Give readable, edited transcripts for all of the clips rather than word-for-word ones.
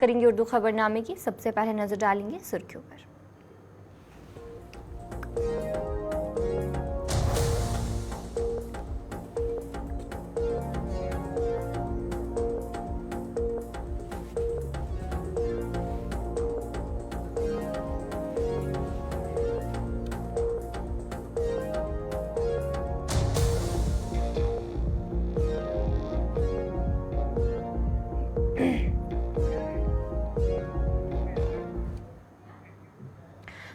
करेंगे उर्दू खबरनामे की। सबसे पहले नजर डालेंगे सुर्खियों पर।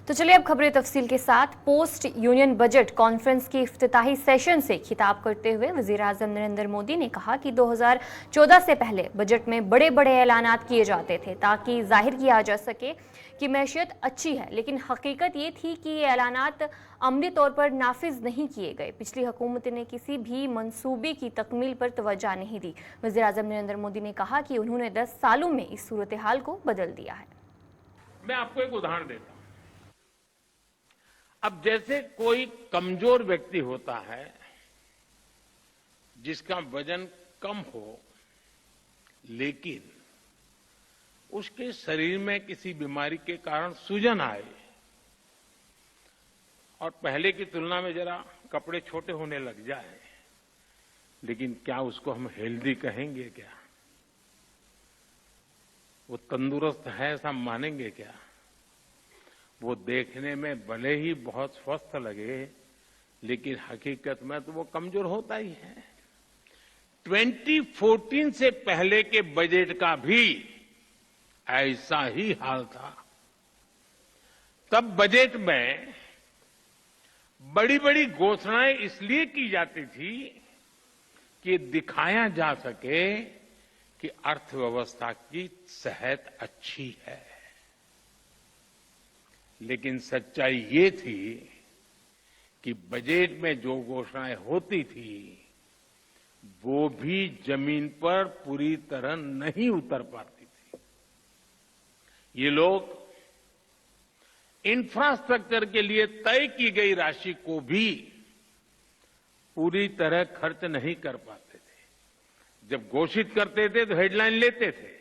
तो चलिए अब खबरें तफसील के साथ। पोस्ट यूनियन बजट कॉन्फ्रेंस की इफ्तिताही सेशन से खिताब करते हुए वजीर आजम नरेंद्र मोदी ने कहा कि 2014 से पहले बजट में बड़े बड़े ऐलानात किए जाते थे ताकि जाहिर किया जा सके कि मैशियत अच्छी है, लेकिन हकीकत ये थी कि ये ऐलानात अमली तौर पर नाफिज नहीं किए गए। पिछली हुकूमत ने किसी भी मंसूबे की तकमील पर तवज्जो नहीं दी। वजीर आजम नरेंद्र मोदी ने कहा कि उन्होंने 10 सालों में इस सूरत हाल को बदल दिया है। मैं आपको एक उदाहरण देता हूं। अब जैसे कोई कमजोर व्यक्ति होता है जिसका वजन कम हो, लेकिन उसके शरीर में किसी बीमारी के कारण सूजन आए और पहले की तुलना में जरा कपड़े छोटे होने लग जाए, लेकिन क्या उसको हम हेल्दी कहेंगे? क्या वो तंदुरुस्त है ऐसा मानेंगे क्या? वो देखने में भले ही बहुत स्वस्थ लगे, लेकिन हकीकत में तो वो कमजोर होता ही है। 2014 से पहले के बजट का भी ऐसा ही हाल था। तब बजट में बड़ी बड़ी घोषणाएं इसलिए की जाती थी कि दिखाया जा सके कि अर्थव्यवस्था की सेहत अच्छी है, लेकिन सच्चाई ये थी कि बजट में जो घोषणाएं होती थी वो भी जमीन पर पूरी तरह नहीं उतर पाती थी। ये लोग इंफ्रास्ट्रक्चर के लिए तय की गई राशि को भी पूरी तरह खर्च नहीं कर पाते थे। जब घोषित करते थे तो हेडलाइन लेते थे,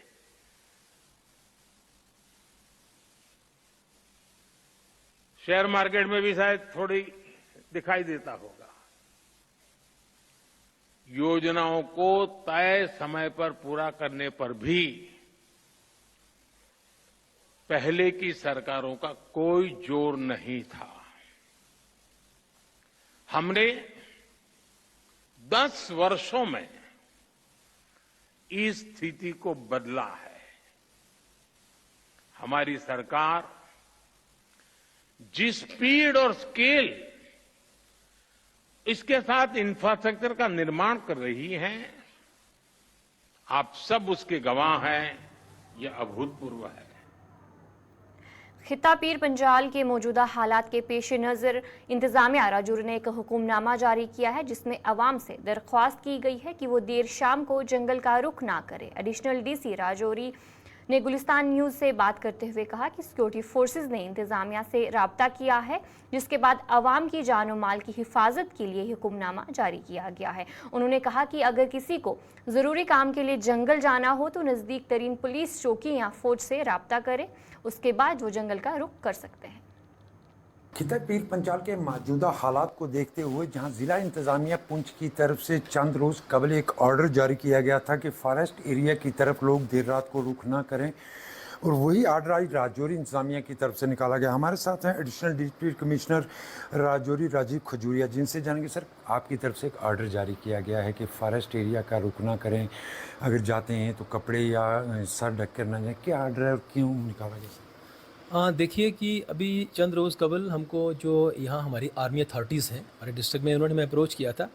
शेयर मार्केट में भी शायद थोड़ी दिखाई देता होगा। योजनाओं को तय समय पर पूरा करने पर भी पहले की सरकारों का कोई जोर नहीं था। हमने 10 वर्षों में इस स्थिति को बदला है। हमारी सरकार जिस स्पीड और स्केल इसके साथ इंफ्रास्ट्रक्चर का निर्माण कर रही है, आप सब उसके गवाह हैं। यह अभूतपूर्व है। खित्ता पीर पंजाल के मौजूदा हालात के पेश नज़र इंतजामिया राजौरी ने एक हुक्मनामा जारी किया है जिसमें अवाम से दरख्वास्त की गई है कि वो देर शाम को जंगल का रुख ना करे। एडिशनल डीसी राजौरी ने गुलिस्तान न्यूज से बात करते हुए कहा कि सिक्योरिटी फोर्सेज ने इंतजामिया से राब्ता किया है, जिसके बाद अवाम की जान और माल की हिफाजत के लिए हुक्मनामा जारी किया गया है। उन्होंने कहा कि अगर किसी को ज़रूरी काम के लिए जंगल जाना हो तो नज़दीक तरीन पुलिस चौकी या फौज से राब्ता करें, उसके बाद वो जंगल का रुख कर सकते हैं। खित्ता पीर पंजाल के मौजूदा हालात को देखते हुए जहां जिला इंतजामिया पुंछ की तरफ से चंद रोज कबल एक ऑर्डर जारी किया गया था कि फॉरेस्ट एरिया की तरफ लोग देर रात को रुख ना करें, और वही ऑर्डर आज राजौरी इंतजामिया की तरफ से निकाला गया। हमारे साथ हैं additional deputy commissioner Rajouri Rajeev Khajuria, जिनसे जानेंगे सर आपकी तरफ से एक ऑर्डर जारी किया गया है कि फॉरेस्ट एरिया का रुख ना करें, अगर जाते हैं तो कपड़े या सर ढक कर ना जाए। क्या ऑर्डर है और क्यों निकाला गया सर? देखिए कि अभी चंद रोज़ कबल हमको जो यहाँ हमारी आर्मी अथॉरिटीज़ हैं हमारे डिस्ट्रिक्ट में, उन्होंने हमें अप्रोच किया था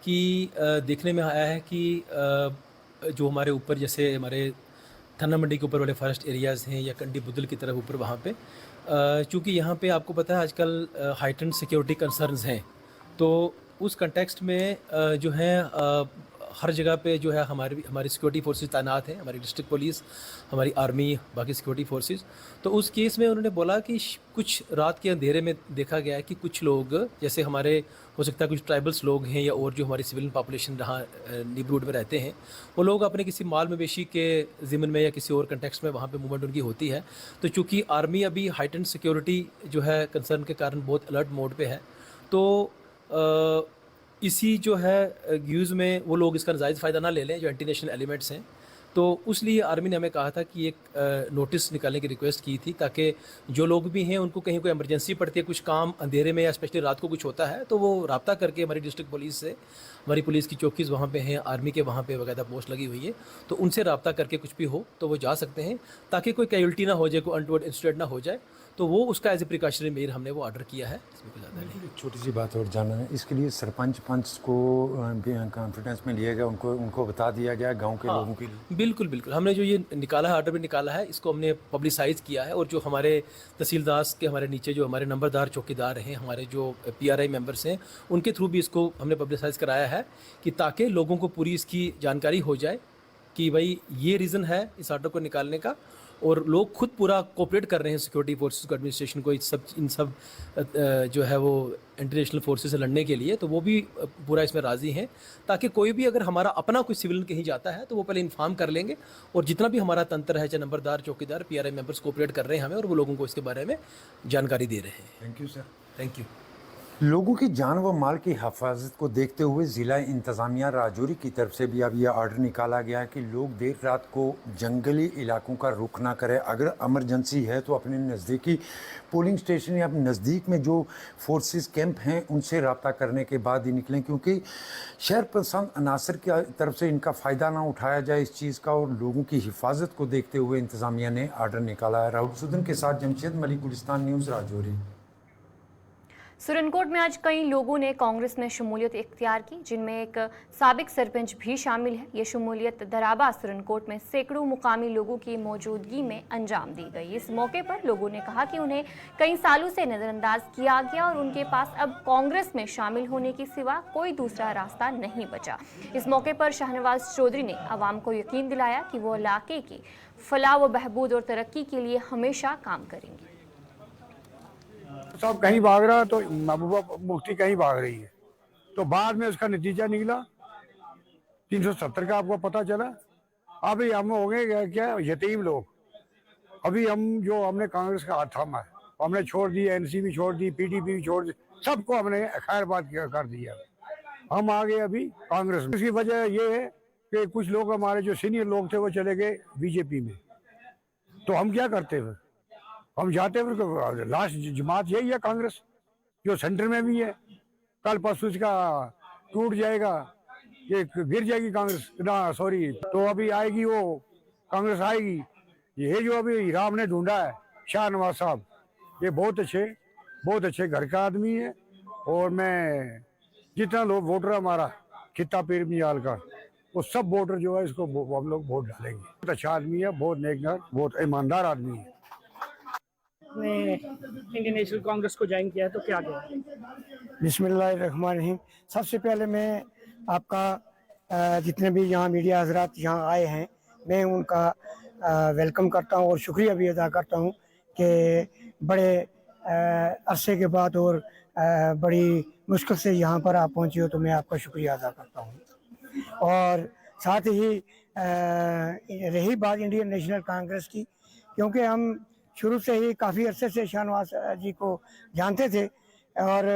कि देखने में आया है कि जो हमारे ऊपर जैसे हमारे थन्ना मंडी के ऊपर वाले फॉरेस्ट एरियाज़ हैं या कंडी बुदल की तरफ ऊपर वहाँ पे, चूँकि यहाँ पे आपको पता है आजकल हाइटेंड सिक्योरिटी कंसर्न्स हैं, तो उस कंटेक्स्ट में जो है हर जगह पे जो है हमारी सिक्योरिटी फोर्सेस तैनात हैं, हमारी डिस्ट्रिक्ट पुलिस, हमारी आर्मी, बाकी सिक्योरिटी फोर्सेस। तो उस केस में उन्होंने बोला कि कुछ रात के अंधेरे में देखा गया है कि कुछ लोग, जैसे हमारे हो सकता है कुछ ट्राइबल्स लोग हैं या और जो हमारी सिविलियन पॉपुलेशन जहाँ नेबरहुड में रहते हैं, वो लोग अपने किसी माल मवेशी के ज़िम्मन में या किसी और कंटेक्स्ट में वहाँ पे मूवमेंट उनकी होती है। तो चूँकि आर्मी अभी हाइटेंड सिक्योरिटी जो है कंसर्न के कारण बहुत अलर्ट मोड पे है, तो इसी जो है यूज़ में वो लोग इसका जायज़ फ़ायदा ना ले लें जो एंटी नेशनल एलिमेंट्स हैं। तो उसलिए आर्मी ने हमें कहा था कि एक नोटिस निकालने की रिक्वेस्ट की थी, ताकि जो लोग भी हैं उनको कहीं कोई इमरजेंसी पड़ती है, कुछ काम अंधेरे में या स्पेशली रात को कुछ होता है, तो वो रब्ता करके हमारी डिस्ट्रिक्ट पुलिस से, हमारी पुलिस की चौकीज़ वहाँ पे हैं, आर्मी के वहाँ पे वगैरह पोस्ट लगी हुई है, तो उनसे रब्ता करके कुछ भी हो तो वो जा सकते हैं, ताकि कोई कैजुअल्टी ना हो जाए, कोई अनटोवर्ड इंसिडेंट ना हो जाए। तो वो उसका एज ए प्रिकॉशनरी मेजर हमने वो ऑर्डर किया है, इसमें कुछ ज़्यादा नहीं। छोटी सी बात और जानना है, इसके लिए सरपंच पंच को कॉन्फिडेंस में लिया गया, उनको बता दिया गया गांव के लोगों के लिए? बिल्कुल बिल्कुल, हमने जो ये निकाला है, ऑर्डर भी निकाला है, इसको हमने पब्लिसाइज़ किया है, और जो हमारे तहसीलदार के हमारे नीचे जो हमारे नंबरदार चौकीदार हैं, हमारे जो PRI मेंबर्स हैं, उनके थ्रू भी इसको हमने पब्लिसाइज़ कराया है, कि ताकि लोगों को पूरी इसकी जानकारी हो जाए कि भाई ये रीज़न है इस ऑर्डर को निकालने का, और लोग खुद पूरा कोऑपरेट कर रहे हैं सिक्योरिटी फोर्सेस को, एडमिनिस्ट्रेशन को, इन सब जो है वो इंटरनेशनल फोर्सेस से लड़ने के लिए, तो वो भी पूरा इसमें राज़ी हैं, ताकि कोई भी अगर हमारा अपना कोई सिविलियन कहीं जाता है तो वो पहले इन्फॉर्म कर लेंगे, और जितना भी हमारा तंत्र है, चाहे नंबरदार, चौकीदार, PRI मेंबर्स कोऑपरेट कर रहे हैं हमें, और वो लोगों को इसके बारे में जानकारी दे रहे हैं। Thank you sir. Thank you. लोगों की जान व माल की हिफाजत को देखते हुए ज़िला इंतज़ामिया राजौरी की तरफ से भी अब यह ऑर्डर निकाला गया है कि लोग देर रात को जंगली इलाकों का रुख ना करें। अगर इमरजेंसी है तो अपने नज़दीकी पोलिंग स्टेशन या नज़दीक में जो फोर्सेस कैंप हैं उनसे रब्ता करने के बाद ही निकलें, क्योंकि शहर पसंद अनासर की तरफ से इनका फ़ायदा ना उठाया जाए इस चीज़ का, और लोगों की हिफाजत को देखते हुए इंतज़ामिया ने ऑर्डर निकाला है। राहुल सुदन के साथ जमशेद मलिक, गुलिस्तान न्यूज़, राजौरी। सुरनकोट में आज कई लोगों ने कांग्रेस में शमूलियत इख्तियार की, जिनमें एक साबिक सरपंच भी शामिल है। ये शमूलियत दराबा सुरनकोट में सैकड़ों मुकामी लोगों की मौजूदगी में अंजाम दी गई। इस मौके पर लोगों ने कहा कि उन्हें कई सालों से नज़रअंदाज किया गया और उनके पास अब कांग्रेस में शामिल होने के सिवा कोई दूसरा रास्ता नहीं बचा। इस मौके पर शाहनवाज चौधरी ने आवाम को यकीन दिलाया कि वो इलाके की फलाह व बहबूद और तरक्की के लिए हमेशा काम करेंगे। सब कहीं भाग रहा तो महबूबा मुफ्ती कहीं भाग रही है, तो बाद में उसका नतीजा निकला 370 का आपको पता चला। अभी हम हो गए क्या यतीम लोग। अभी हमने कांग्रेस का हाथ थामा है, हमने छोड़ दी, NCP छोड़ दी, PDP भी छोड़ दी, सबको हमने खैर बात कर दिया। हम आ गए अभी कांग्रेस में। इसकी वजह ये है कि कुछ लोग हमारे जो सीनियर लोग थे वो चले गए BJP में, तो हम क्या करते हैं, हम जाते हैं, लास्ट जमात यही है कांग्रेस, जो सेंटर में भी है। कल परसों इसका टूट जाएगा, ये गिर जाएगी कांग्रेस ना, सॉरी, तो अभी आएगी वो कांग्रेस आएगी। ये जो अभी राम ने ढूंढा है शाहनवाज साहब, ये बहुत अच्छे घर का आदमी है, और मैं जितना लोग वोटर हमारा खिता पीर मियाल का, वो सब वोटर जो है इसको हम लोग वोट डालेंगे। बहुत अच्छा आदमी है, बहुत नेकनार, बहुत ईमानदार आदमी है। ने इंडियन नेशनल कांग्रेस को ज्वाइन किया है तो क्या कहें? बिस्मिल्लाहिर्रहमानिर्रहीम। सबसे पहले मैं आपका जितने भी यहाँ मीडिया हजरात यहाँ आए हैं, मैं उनका वेलकम करता हूँ और शुक्रिया भी अदा करता हूँ कि बड़े अरसे के बाद और बड़ी मुश्किल से यहाँ पर आप पहुँचे हो, तो मैं आपका शुक्रिया अदा करता हूँ। और साथ ही रही बात इंडियन नेशनल कांग्रेस की, क्योंकि हम शुरू से ही काफ़ी अरसे से शाहनवाज जी को जानते थे और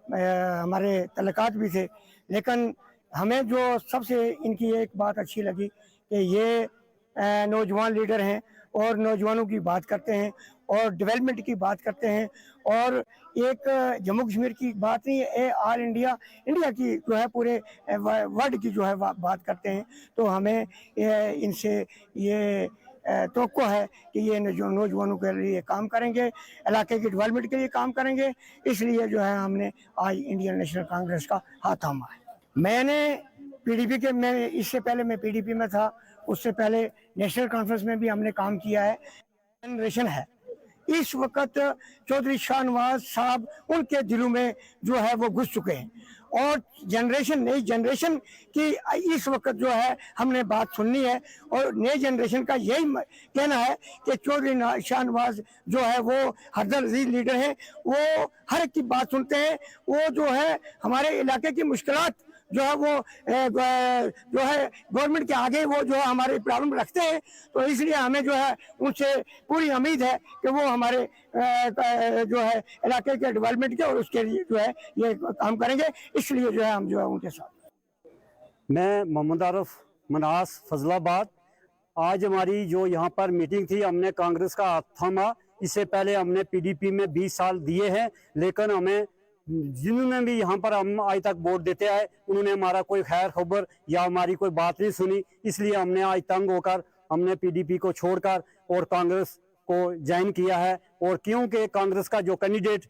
हमारे तल्लुकात भी थे, लेकिन हमें जो सबसे इनकी एक बात अच्छी लगी कि ये नौजवान लीडर हैं और नौजवानों की बात करते हैं और डेवलपमेंट की बात करते हैं, और एक जम्मू कश्मीर की बात नहीं है, ऑल इंडिया की जो है पूरे वर्ल्ड की जो है बात करते हैं। तो हमें इनसे ये तवक्को है कि ये नौजवानों के लिए काम करेंगे, इलाके की डेवलपमेंट के लिए काम करेंगे, इसलिए जो है हमने आज इंडियन नेशनल कांग्रेस का हाथ थामा है। मैंने PDP के, मैं इससे पहले मैं PDP में था, उससे पहले नेशनल कॉन्फ्रेंस में भी हमने काम किया है। जनरेशन है इस वक्त चौधरी शाहनवाज साहब उनके दिलों में जो है वो घुस चुके हैं। और जनरेशन, नई जनरेशन की इस वक्त जो है हमने बात सुननी है, और नई जनरेशन का यही कहना है कि चौधरी शाहनवाज जो है वो हरदर अजीज लीडर हैं, वो हर एक की बात सुनते हैं, वो जो है हमारे इलाके की मुश्किलात जो है वो जो है गवर्नमेंट के आगे वो जो है हमारे प्रॉब्लम रखते हैं। तो इसलिए हमें जो है उनसे पूरी उम्मीद है कि वो हमारे जो है इलाके के डेवलपमेंट के और उसके लिए जो है ये काम करेंगे। इसलिए जो है हम जो है उनके साथ। मैं मोहम्मद आरफ मनास फजलाबाद। आज हमारी जो यहाँ पर मीटिंग थी, हमने कांग्रेस का हाथ थामा। इससे पहले हमने पीडीपी में 20 साल दिए हैं, लेकिन हमें जिन्होंने भी यहाँ पर हम आज तक वोट देते आए उन्होंने हमारा कोई खैर खबर या हमारी कोई बात नहीं सुनी। इसलिए हमने आज तंग होकर हमने पीडीपी को छोड़कर और कांग्रेस को ज्वाइन किया है। और क्योंकि कांग्रेस का जो कैंडिडेट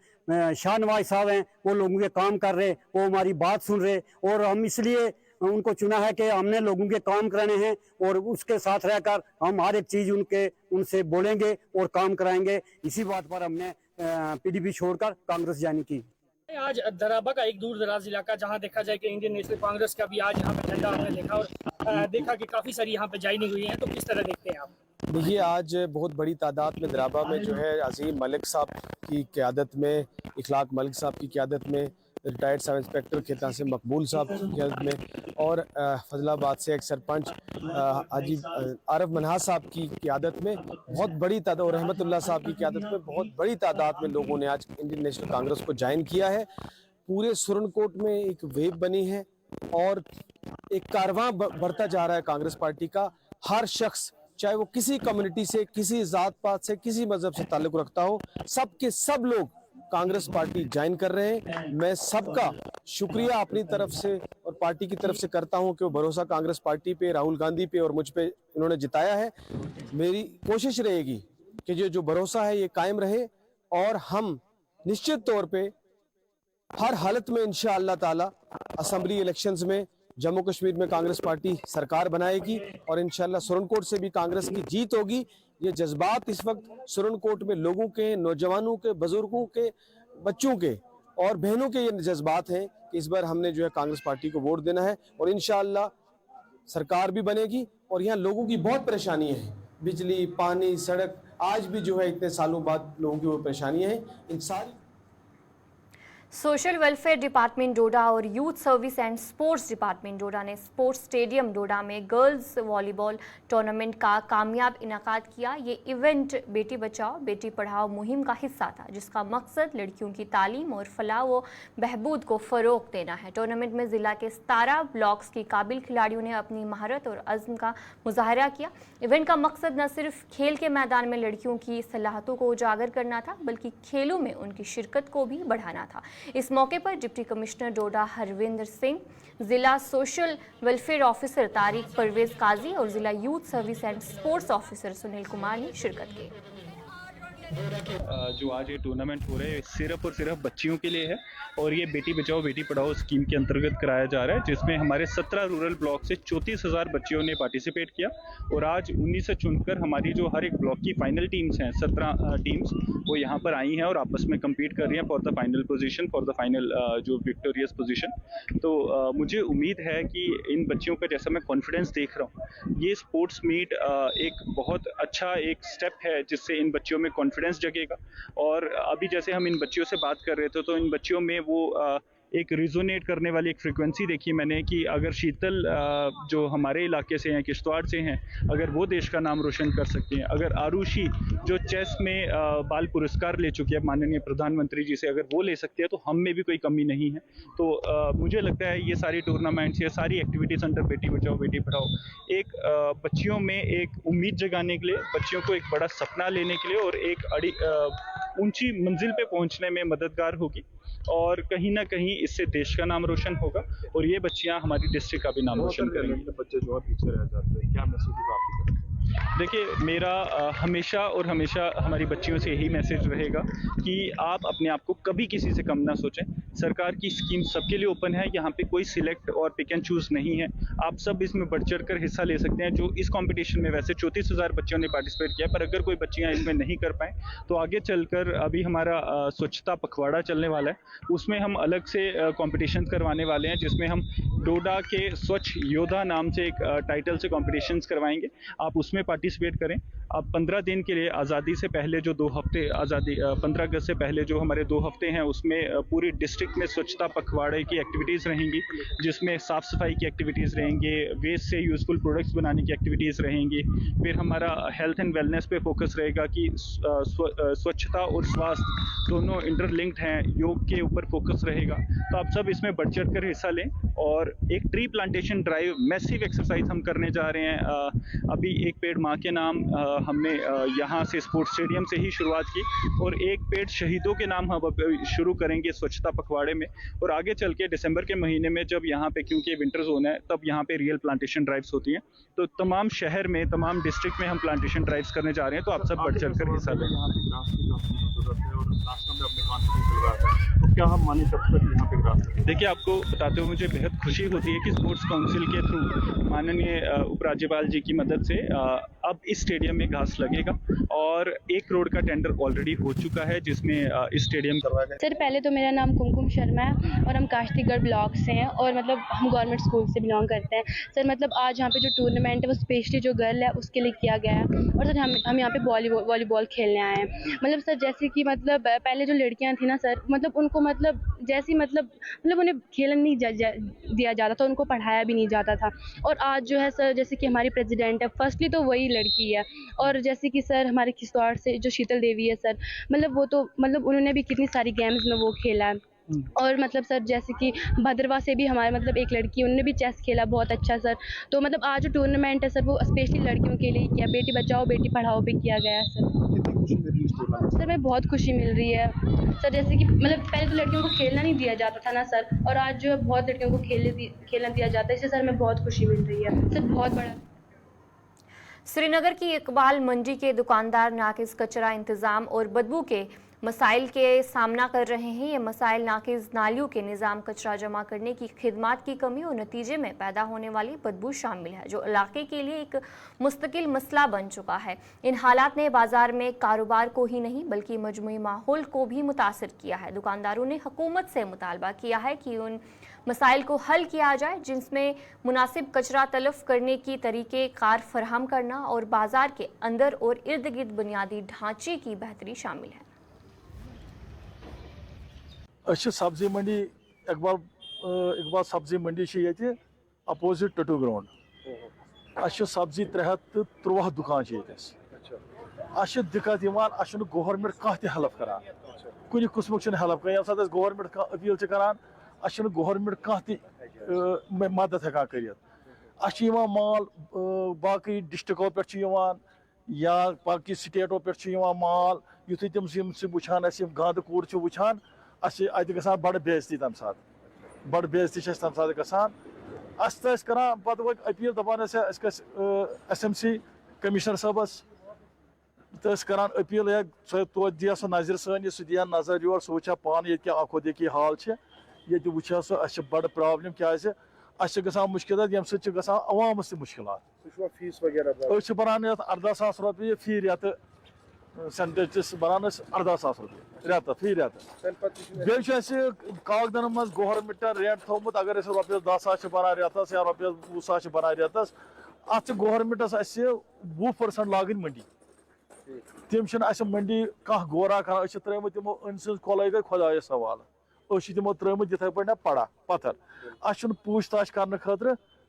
शाहनवाज साहब हैं वो लोगों के काम कर रहे, वो हमारी बात सुन रहे, और हम इसलिए उनको चुना है कि हमने लोगों के काम कराने हैं और उसके साथ रहकर हम हर एक चीज़ उनसे बोलेंगे और काम कराएंगे। इसी बात पर हमने पीडीपी छोड़कर कांग्रेस ज्वाइन की। आज दराबा का एक दूर दराज इलाका, जहां देखा जाए कि इंडियन नेशनल कांग्रेस का भी आज यहाँ पे झंडा हमने देखा, और देखा कि काफ़ी सारी यहाँ पे ज्वाइनिंग हुई है, तो किस तरह देखते हैं आप? देखिए, आज बहुत बड़ी तादाद में दराबा में जो है अजीम मलिक साहब की क़यादत में, इखलाक मलिक साहब की क़यादत में, रिटायर्ड सब इंस्पेक्टर खेता से मकबूल साहब की क़यादत में, और फजलाबाद से एक सरपंच हाजी आरफ मनास साहब की क़यादत में बहुत बड़ी तादाद, और रहमतुल्लाह साहब की क़यादत में बहुत बड़ी तादाद में लोगों ने आज इंडियन नेशनल कांग्रेस को ज्वाइन किया है। पूरे सुरनकोट में एक वेव बनी है और एक कारवां बढ़ता जा रहा है कांग्रेस पार्टी का। हर शख्स, चाहे वो किसी कम्युनिटी से, किसी ज़ात पात से, किसी मजहब से ताल्लुक़ रखता हो, सब के सब लोग कांग्रेस पार्टी ज्वाइन कर रहे हैं। मैं सबका शुक्रिया अपनी तरफ से और पार्टी की तरफ से करता हूं कि वो भरोसा कांग्रेस पार्टी पे, राहुल गांधी पे और मुझ पे इन्होंने जिताया है। मेरी कोशिश रहेगी कि जो भरोसा है ये कायम रहे, और हम निश्चित तौर पे हर हालत में इंशाअल्लाह ताला असम्बली इलेक्शंस में जम्मू कश्मीर में कांग्रेस पार्टी सरकार बनाएगी, और इंशाअल्लाह सुरनकोट से भी कांग्रेस की जीत होगी। ये जज्बात इस वक्त सुरनकोट में लोगों के, नौजवानों के, बुजुर्गों के, बच्चों के और बहनों के ये जज्बात हैं कि इस बार हमने जो है कांग्रेस पार्टी को वोट देना है, और इंशाअल्लाह सरकार भी बनेगी। और यहाँ लोगों की बहुत परेशानियाँ हैं, बिजली, पानी, सड़क, आज भी जो है इतने सालों बाद लोगों की वो परेशानियाँ हैं। इन सारी सोशल वेलफेयर डिपार्टमेंट डोडा और youth service and sports department Doda ने स्पोर्ट्स स्टेडियम डोडा में गर्ल्स वॉलीबॉल टूर्नामेंट का कामयाब इनाकाद किया। ये इवेंट बेटी बचाओ बेटी पढ़ाओ मुहिम का हिस्सा था, जिसका मकसद लड़कियों की तालीम और फलाह व बहबूद को फ़रोग देना है। टूर्नामेंट में ज़िला के 17 ब्लॉक्स की काबिल खिलाड़ियों ने अपनी महारत और अज़्म का मुजाहरा किया। इवेंट का मकसद न सिर्फ खेल के मैदान में लड़कियों की सलाहियतों को उजागर करना था, बल्कि खेलों में उनकी शिरकत को भी बढ़ाना था। इस मौके पर डिप्टी कमिश्नर डोडा हरविंदर सिंह, जिला social welfare officer Tariq Parvez Qazi और जिला youth service and sports officer Sunil Kumar ने शिरकत की। जो आज ये टूर्नामेंट हो रहे हैं सिर्फ और सिर्फ बच्चियों के लिए है, और ये बेटी बचाओ बेटी पढ़ाओ स्कीम के अंतर्गत कराया जा रहा है, जिसमें हमारे 17 रूरल ब्लॉक से 34,000 बच्चियों ने पार्टिसिपेट किया। और आज 19 से चुनकर हमारी जो हर एक ब्लॉक की फाइनल टीम्स हैं, 17 टीम्स वो यहाँ पर आई हैं और आपस में कम्पीट कर रही हैं for the final position, for the final जो विक्टोरियस पोजीशन। तो मुझे उम्मीद है कि इन बच्चियों का, जैसा मैं कॉन्फिडेंस देख रहा हूँ, ये स्पोर्ट्स मीट एक बहुत अच्छा एक स्टेप है जिससे इन बच्चियों में कॉन्फिडेंस जगेगा। और अभी जैसे हम इन बच्चियों से बात कर रहे थे, तो इन बच्चियों में वो एक रिजोनेट करने वाली एक फ्रिक्वेंसी देखी मैंने कि अगर शीतल जो हमारे इलाके से हैं, किश्तवाड़ से हैं, अगर वो देश का नाम रोशन कर सकती हैं, अगर आरुषि जो चेस में बाल पुरस्कार ले चुकी है माननीय प्रधानमंत्री जी से, अगर वो ले सकती है तो हम में भी कोई कमी नहीं है। तो मुझे लगता है ये सारी टूर्नामेंट्स, ये सारी एक्टिविटीज़ अंडर बेटी बचाओ बेटी पढ़ाओ एक बच्चियों में एक उम्मीद जगाने के लिए, बच्चियों को एक बड़ा सपना लेने के लिए और एक ऊंची मंजिल पे पहुंचने में मददगार होगी। और कहीं ना कहीं इससे देश का नाम रोशन होगा और ये बच्चियां हमारी डिस्ट्रिक्ट का भी नाम रोशन करेंगी। बच्चे जो है पीछे रह जाते हैं, क्या मैसेज होगा आपकी तरफ से? देखिए, मेरा हमेशा और हमेशा हमारी बच्चियों से यही मैसेज रहेगा कि आप अपने आप को कभी किसी से कम ना सोचें। सरकार की स्कीम सबके लिए ओपन है, यहाँ पे कोई सिलेक्ट और पिक एंड चूज़ नहीं है। आप सब इसमें बढ़ चढ़ कर हिस्सा ले सकते हैं। जो इस कंपटीशन में वैसे 34,000 बच्चों ने पार्टिसिपेट किया, पर अगर कोई बच्चियाँ इसमें नहीं कर पाएँ तो आगे चलकर अभी हमारा स्वच्छता पखवाड़ा चलने वाला है, उसमें हम अलग से कॉम्पिटिशन करवाने वाले हैं, जिसमें हम डोडा के स्वच्छ योद्धा नाम से एक टाइटल से कॉम्पिटिशन्स करवाएंगे। आप उसमें पार्टिसिपेट करें। अब 15 दिन के लिए आज़ादी से पहले जो 2 हफ्ते 15 अगस्त से पहले जो हमारे 2 हफ्ते हैं, उसमें पूरी डिस्ट्रिक्ट में स्वच्छता पखवाड़े की एक्टिविटीज़ रहेंगी, जिसमें साफ़ सफाई की एक्टिविटीज़ रहेंगी, वेस्ट से यूज़फुल प्रोडक्ट्स बनाने की एक्टिविटीज़ रहेंगी। फिर हमारा हेल्थ एंड वेलनेस पे फोकस रहेगा कि स्वच्छता और स्वास्थ्य दोनों इंटरलिंक्ड हैं, योग के ऊपर फोकस रहेगा। तो आप सब इसमें बढ़ चढ़ कर हिस्सा लें और एक tree plantation drive massive exercise हम करने जा रहे हैं। अभी एक पेड़ माँ के नाम हमने यहाँ से स्पोर्ट्स स्टेडियम से ही शुरुआत की और एक पेड़ शहीदों के नाम हम शुरू करेंगे स्वच्छता पखवाड़े में। और आगे चल के दिसंबर के महीने में जब यहाँ पे, क्योंकि विंटर जोन है, तब यहाँ पे रियल प्लांटेशन ड्राइव्स होती हैं। तो तमाम शहर में, तमाम डिस्ट्रिक्ट में हम प्लांटेशन ड्राइव्स करने जा रहे हैं। तो आप सब बढ़ चढ़ कर हिस्सा लें। देखिए, आपको बताते हुए मुझे बेहद खुशी होती है कि स्पोर्ट्स काउंसिल के थ्रू माननीय उपराज्यपाल जी की मदद से अब इस स्टेडियम में घास लगेगा और 1 करोड़ का टेंडर ऑलरेडी हो चुका है, जिसमें इस स्टेडियम करवाया गया। सर, पहले तो मेरा नाम कुमकुम शर्मा है और हम काश्तीगढ़ ब्लॉक से हैं और मतलब हम गवर्नमेंट स्कूल से बिलोंग करते हैं। सर, मतलब आज यहाँ पे जो टूर्नामेंट है वो स्पेशली जो गर्ल है उसके लिए किया गया है और सर हम यहाँ पे वॉलीबॉल खेलने आए हैं। मतलब सर, जैसे कि मतलब पहले जो लड़कियाँ थी ना सर, मतलब उनको मतलब जैसी मतलब उन्हें खेलने नहीं दिया जाता था, उनको पढ़ाया भी नहीं जाता था। और आज जो है सर, जैसे कि हमारी प्रेसिडेंट है, फर्स्टली तो वही लड़की है। और जैसे कि सर हमारे किश्तवाड़ से जो शीतल देवी है सर, मतलब वो तो मतलब उन्होंने भी कितनी सारी गेम्स में वो खेला है। और मतलब सर, जैसे कि भद्रवा से भी हमारे मतलब एक लड़की, उन्होंने भी चेस खेला बहुत अच्छा सर। तो मतलब आज जो टूर्नामेंट है सर, वो स्पेशली लड़कियों के लिए किया, बेटी बचाओ बेटी पढ़ाओ पे किया गया है सर। मैं बहुत खुशी मिल रही है सर। जैसे कि मतलब पहले तो लड़कियों को खेलना नहीं दिया जाता था ना सर, और आज जो है बहुत लड़कियों को खेलना दिया जाता है, इससे सर मैं बहुत खुशी मिल रही है सर, बहुत बड़ा। श्रीनगर की इकबाल मंडी के दुकानदार नाकिस कचरा इंतज़ाम और बदबू के मसाइल के सामना कर रहे हैं। ये मसाइल नाकिस नालियों के निज़ाम, कचरा जमा करने की खिदमात की कमी और नतीजे में पैदा होने वाली बदबू शामिल है, जो इलाके के लिए एक मुस्तकिल मसला बन चुका है। इन हालात ने बाजार में कारोबार को ही नहीं बल्कि मजमूई माहौल को भी मुतासर किया है। दुकानदारों ने हुकूमत से मुतालबा किया है कि उन मसाइल को हल किया जाए, जिसमें मुनासिब कचरा तलफ करने की तरीके कार फराहम करना और बाजार के अंदर और इर्द गिर्द बुनियादी ढांचे की बेहतरी शामिल है। सब्जी मंडी इकबाल सब्जी मंडी ये अपोजिट टटू ग्राउंड। सब्जी 313 दुकान दिक्कत गवर्नमेंट कह हेल्प करान, कुछ किस्मुक हेल्प कर। ये गवर्नमेंट अपील करान, गवर्नमेंट कह मदद हेकान कर। माल बाकी डिस्ट्रिक्टों पे या बाकी स्टेटों पे माल, युथु तम वुचान गांद कूड़ वुचान, गसान बड़ बेजती, तम सात बड़ बेजती तम सात गसान। करान पे अपील दपान SMC कमिश्नर साहबस तो करान अपील तो दिया सह नजर सन, सह दिया नजर योर, सह वुचा पान ये आखोदी की हाल ये वुचा सह बड़ प्रॉब्लम क्या गसान मुश्किल ये गसान अवामस मुश्किल। फीस वगैरह बनान 18,000 रुपये फी रेत, सेंटेज बनान 18,000 रुपये रेत फी रेत। बे कागदन मज गवर्नमेंट रेट थोमुत, अगर रुपये 10,000 बनान रेतस या रुपये 20,000 बनान रेतस, अत गवर्नमेंटस 20% लागन मंडी। तम मंडी कह गोरा कर त्रुमत तमो अन कोल गई खुदायस हवाल, तमो त्रुमत इथे पे पड़ा पत्थर। पूछताछ करने खतर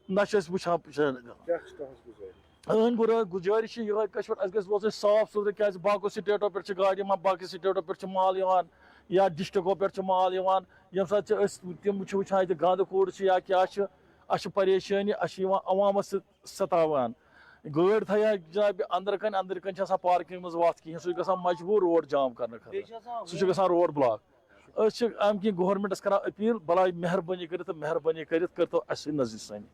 ना वुचान गुजारिश ये साफ सुथर, क्या बाको स्टेटों पे गाड़ी बाकी स्टेटों पे माल या डिस्ट्रिक्टों पे माल ये तम वुचान गंद कूड़ या क्या परेशानी अवामस सतावान। गाड़ थया जनाब अंदर कन पार्किंग मज वत कहें, सह मजबूर रोड जाम कर, सह रोड ब्लॉक। अम की गवर्नमेंटस कर अपील बलाय मेहरबानी कर तो नजर सन।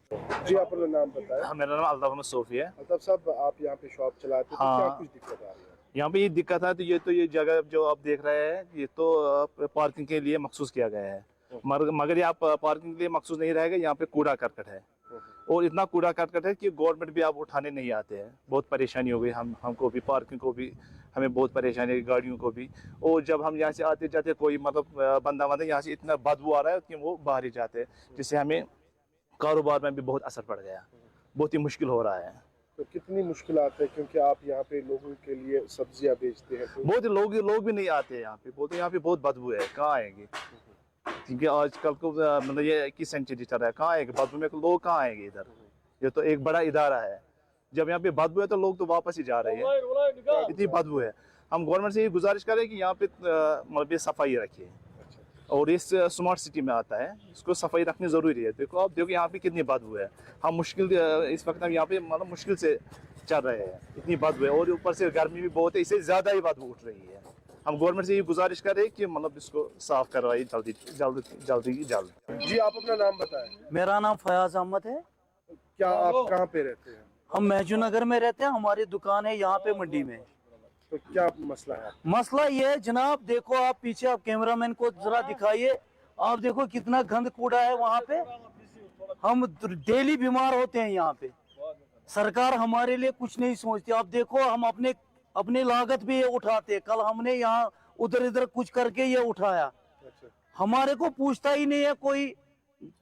जी आप अपना नाम बताएं। मेरा नाम अल्ताफ अहमद सोफी है। अल्ताफ साहब आप यहाँ पे शॉप चलाते हैं, तो क्या कुछ दिक्कत आ रही है? यहाँ पे ये दिक्कत है, तो ये जगह जो आप देख रहे हैं ये तो पार्किंग के लिए मखसूस किया गया है, मगर यहाँ पार्किंग के लिए मखसूस नहीं रहेगा। यहाँ पे कूड़ा करकट है और इतना कूड़ा करकट है कि गवर्नमेंट भी आप उठाने नहीं आते हैं। बहुत परेशानी हो गई हमको भी, पार्किंग को भी हमें बहुत परेशानी है, गाड़ियों को भी। और जब हम यहाँ से आते जाते कोई मतलब बंदा यहाँ से इतना बदबू आ रहा है कि वो बाहर ही जाते हैं, जिससे हमें कारोबार में भी बहुत असर पड़ गया, बहुत ही मुश्किल हो रहा है। तो कितनी मुश्किलात है, क्योंकि आप यहाँ पे लोगों के लिए सब्जियाँ बेचते हैं, तो बहुत लोग भी नहीं आते यहाँ पे, बोलते यहाँ पे बहुत बदबू है, कहाँ आएंगे? क्योंकि आजकल को मतलब ये 21 सेंचुरी चल रहा है, कहाँ आएंगे बदबू में? लोग कहाँ आएंगे इधर? ये तो एक बड़ा इदारा है, जब यहाँ पे बदबू है तो लोग तो वापस ही जा रहे हैं, इतनी बदबू है। हम गवर्नमेंट से ये गुजारिश करें कि यहाँ पे मतलब सफाई रखिए, और इस स्मार्ट सिटी में आता है, इसको सफाई रखनी जरूरी है। देखो आप देखो यहाँ पे कितनी बदबू है, हम मुश्किल इस वक्त हम यहाँ पे मतलब मुश्किल से चल रहे हैं, इतनी बदबू है, और ऊपर से गर्मी भी बहुत है, इससे ज्यादा ही बदबू उठ रही है। हम गवर्नमेंट से ये गुजारिश कर रहे हैं कि मतलब इसको साफ करवाइए जल्दी जल्दी। जी आप अपना नाम बताएं। मेरा नाम फयाज अहमद है। क्या आप कहाँ पे रहते हैं? हम महजू नगर में रहते हैं, हमारी दुकान है यहाँ पे मंडी में। तो क्या मसला है? मसला ये है जनाब, देखो आप पीछे, आप कैमरामैन को जरा दिखाइए, आप देखो कितना गंद कूड़ा है वहाँ पे। हम डेली बीमार होते हैं यहाँ पे, सरकार हमारे लिए कुछ नहीं सोचती। आप देखो हम अपने लागत भी ये उठाते, कल हमने यहाँ उधर इधर कुछ करके ये उठाया, हमारे को पूछता ही नहीं है कोई।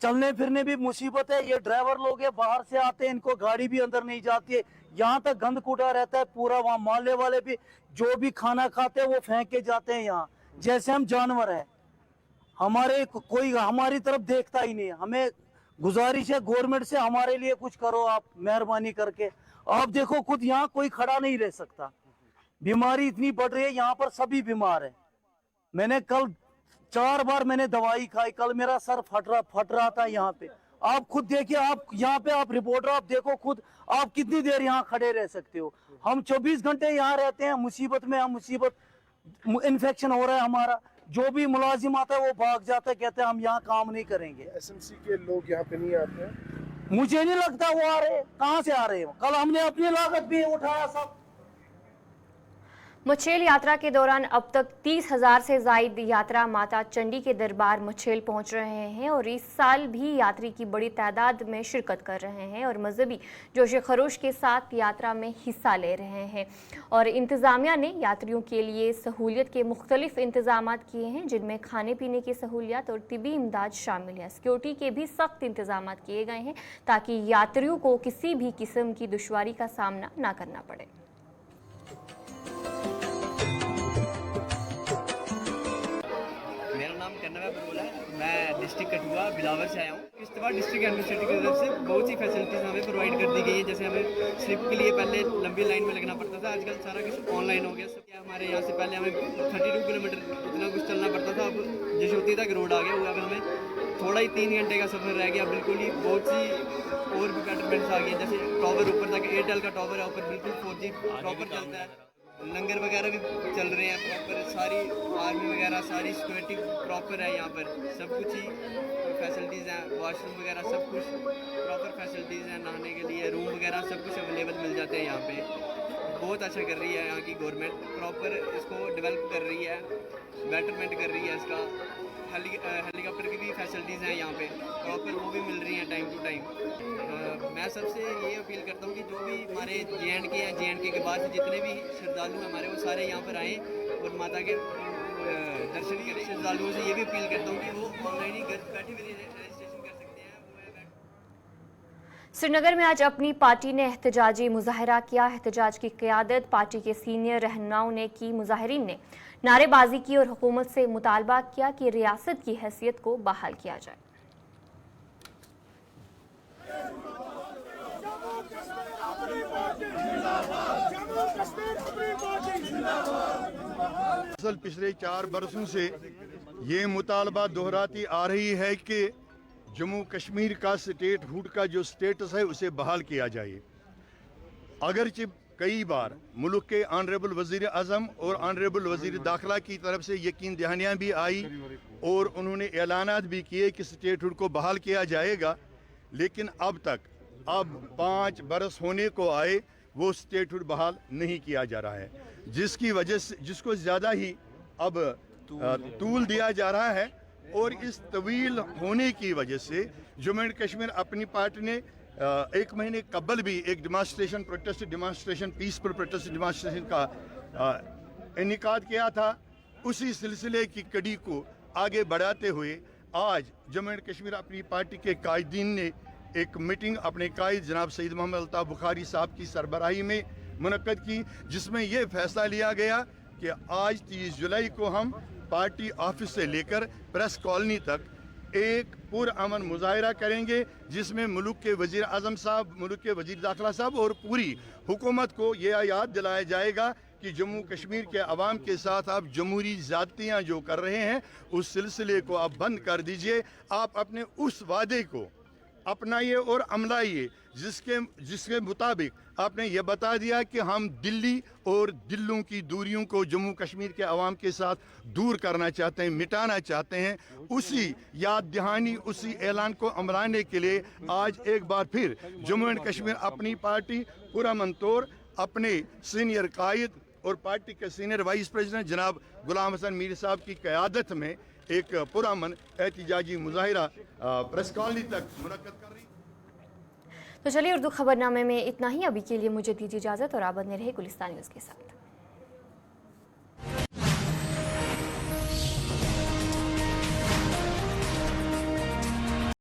चलने फिरने भी मुसीबत है, ये ड्राइवर लोग है बाहर से आते हैं, इनको गाड़ी भी अंदर नहीं जाती है, यहाँ तक गंद कूड़ा रहता है पूरा। वहाँ मोहल्ले वाले भी जो भी खाना खाते हैं वो फेंक के जाते हैं यहाँ, जैसे हम जानवर हैं। कोई हमारी तरफ देखता ही नहीं है। हमें गुजारिश है गवर्नमेंट से, हमारे लिए कुछ करो आप मेहरबानी करके। आप देखो खुद यहाँ कोई खड़ा नहीं रह सकता, बीमारी इतनी बढ़ रही है, यहाँ पर सभी बीमार है। मैंने कल 4 बार मैंने दवाई खाई, कल मेरा सर फट रहा था यहाँ पे। आप खुद देखिए, आप यहाँ पे आप रिपोर्टर, आप देखो खुद, आप कितनी देर यहाँ खड़े रह सकते हो? हम 24 घंटे यहाँ रहते हैं, मुसीबत में हम इन्फेक्शन हो रहा है हमारा। जो भी मुलाजिम आता है वो भाग जाता है, कहते हैं हम यहाँ काम नहीं करेंगे। एसएमसी के लोग यहाँ पे नहीं आते हैं? मुझे नहीं लगता वो आ रहे, कहाँ से आ रहे हो? कल हमने अपनी लागत भी उठाया सब। मुछेल यात्रा के दौरान अब तक 30,000 से जायद यात्रा माता चंडी के दरबार मुछेल पहुंच रहे हैं और इस साल भी यात्री की बड़ी तादाद में शिरकत कर रहे हैं और मजहबी जोश खरोश के साथ यात्रा में हिस्सा ले रहे हैं। और इंतज़ामिया ने यात्रियों के लिए सहूलियत के मुख्तलिफ इंतजाम किए हैं, जिनमें खाने पीने की सहूलियत और तिबी इमदाद शामिल है। सिक्योरिटी के भी सख्त इंतजाम किए गए हैं ताकि यात्रियों को किसी भी किस्म की दुश्वारी का सामना ना करना पड़े। मैं डिस्ट्रिक्ट कठुआ बिलावर से आया हूँ। किश्तवाड़ डिस्ट्रिक्ट एडमिनिस्ट्रेटिव की तरफ से बहुत सी फैसिलिटीज़ हमें प्रोवाइड कर दी गई है। जैसे हमें स्लिप के लिए पहले लंबी लाइन में लगना पड़ता था, आजकल सारा कुछ ऑनलाइन हो गया। सब क्या हमारे यहाँ से पहले हमें 32 किलोमीटर इतना कुछ चलना पड़ता था, अब जशोती तक रोड आ गया हुआ। अब हमें थोड़ा ही 3 घंटे का सफ़र रह गया। बिल्कुल ही बहुत सी और भी बेटरमेंट्स आ गई, जैसे टावर ऊपर तक एयरटेल का टावर है ऊपर, बिल्कुल 4G प्रॉपर चलता है। लंगर वगैरह भी चल रहे हैं प्रॉपर, सारी आर्मी वगैरह सारी सिक्योरिटी प्रॉपर है यहाँ पर। सब कुछ ही फैसिलिटीज़ हैं, वॉशरूम वगैरह सब कुछ प्रॉपर फैसिलिटीज़ हैं, नहाने के लिए रूम वगैरह सब कुछ अवेलेबल मिल जाते हैं यहाँ पे। बहुत अच्छा कर रही है यहाँ की गवर्नमेंट, प्रॉपर इसको डेवलप कर रही है, बेटरमेंट कर रही है इसका। हेलीकॉप्टर की भी फैसिलिटीज़ हैं यहाँ पे प्रॉपर, वो भी मिल रही हैं टाइम टू टाइम। मैं सबसे ये अपील करता हूँ कि जो भी हमारे JNK हैं, JNK के बाद जितने भी श्रद्धालु हैं हमारे, वो सारे यहाँ पर आएँ और माता के दर्शन करें। श्रद्धालुओं से ये भी अपील करता हूँ कि वो ऑनलाइन ही घर बैठे हुए रजिस्ट्रेशन कर सकते हैं। श्रीनगर में आज अपनी पार्टी ने एहतजाजी मुजाहरा किया। एहतजाज की क़यादत पार्टी के सीनियर रहनुमाओं ने की। मुजाहिरीन ने नारेबाजी की और हुकूमत से मुतालबा किया कि रियासत की हैसियत को बहाल किया जाए। पिछले 4 बरसों से ये मुतालबा दोहराती आ रही है कि जम्मू कश्मीर का स्टेटहुड का जो स्टेटस है उसे बहाल किया जाए। अगरचे कई बार मुल्क के ऑनरेबल वज़ीर आज़म और ऑनरेबल वज़ीर दाखिला की तरफ से यकीन दहानियाँ भी आई और उन्होंने ऐलानात भी किए कि स्टेटहुड को बहाल किया जाएगा, लेकिन अब तक 5 बरस होने को आए वो स्टेटहुड बहाल नहीं किया जा रहा है, जिसकी वजह से जिसको ज़्यादा ही अब तूल दिया जा रहा है। और इस तवील होने की वजह से जम्मू एंड कश्मीर अपनी पार्टी ने 1 महीने कबल भी एक प्रोटेस्ट डिमांस्ट्रेशन पीसफुल प्रोटेस्ट डिमांस्ट्रेशन का इनेकाद किया था। उसी सिलसिले की कड़ी को आगे बढ़ाते हुए आज जम्मू एंड कश्मीर अपनी पार्टी के कायदीन ने एक मीटिंग अपने कायद जनाब सईद मोहम्मद अल्ताफ़ बुखारी साहब की सरबराही में मुनक्कद की, जिसमें यह फैसला लिया गया कि आज 30 जुलाई को हम पार्टी ऑफिस से लेकर प्रेस कॉलोनी तक एक पुरअमन मुजाहिरा करेंगे, जिसमें मुल्क के वज़ीर आज़म साहब, मुल्क के वज़ीर दाखिला साहब और पूरी हुकूमत को यह याद दिलाया जाएगा कि जम्मू कश्मीर के अवाम के साथ आप जमहूरी ज़्यादतियाँ जो कर रहे हैं उस सिलसिले को आप बंद कर दीजिए। आप अपने उस वादे को अपनाइए और अमलाइए जिसके मुताबिक आपने ये बता दिया कि हम दिल्ली और दिलों की दूरियों को जम्मू कश्मीर के अवाम के साथ दूर करना चाहते हैं, मिटाना चाहते हैं। उसी याद दहानी, उसी ऐलान को अमलाने के लिए आज एक बार फिर जम्मू एंड कश्मीर अपनी पार्टी पुरअमन तौर अपने सीनियर कायद और पार्टी के सीनियर वाइस प्रेसिडेंट जनाब गुलाम हसन मीर साहब की क़यादत में एक पुरअमन एहतिजाजी मुजाहिरा प्रेस कॉलोनी तक मुनक्कद कर रही। तो चलिए उर्दू खबरनामे में इतना ही। अभी के लिए मुझे दीजिए इजाज़त और आप बने रहे गुलिस्तान न्यूज़ के साथ।